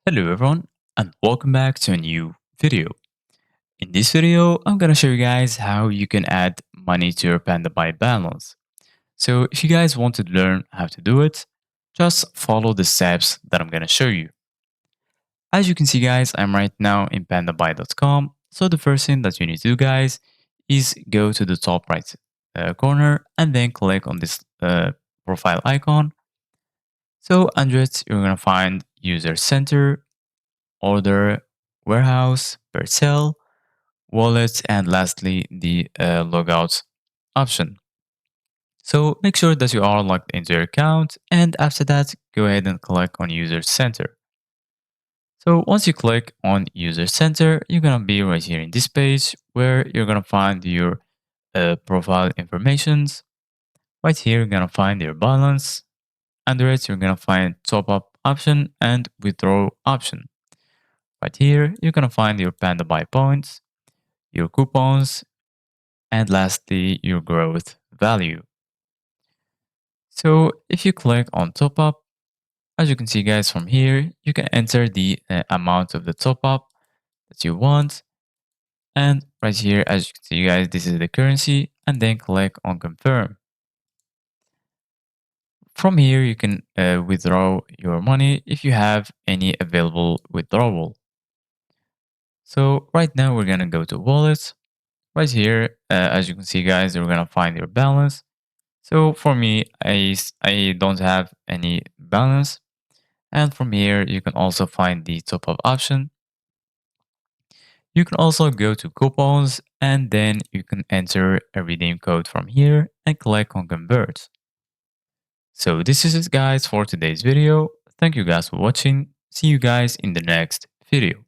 Hello everyone and welcome back to a new video. In this video, I'm gonna show you guys how you can add money to your Pandabuy balance. So if you guys want to learn how to do it, just follow the steps that I'm gonna show you. As you can see guys, I'm right now in pandabuy.com. So the first thing that you need to do guys is go to the top right corner and then click on this profile icon. So under it, you're gonna find user center, order, warehouse, per sale, wallet, and lastly the logout option. So make sure that you are logged into your account, and after that go ahead and click on user center. So once you click on user center, you're gonna be right here in this page where you're gonna find your profile informations. Right here you're gonna find your balance. Under it you're gonna find top up option and withdraw option. Right here you're gonna find your Pandabuy points, your coupons, and lastly, your growth value. So if you click on top up, as you can see guys from here, you can enter the amount of the top up that you want. And right here, as you can see guys, this is the currency and then click on confirm. From here, you can withdraw your money if you have any available withdrawal. So right now we're gonna go to wallet. Right here, as you can see guys, we're gonna find your balance. So for me, I don't have any balance. And from here, you can also find the top up option. You can also go to coupons and then you can enter a redeem code from here and click on convert. So this is it guys for today's video. Thank you guys for watching. See you guys in the next video.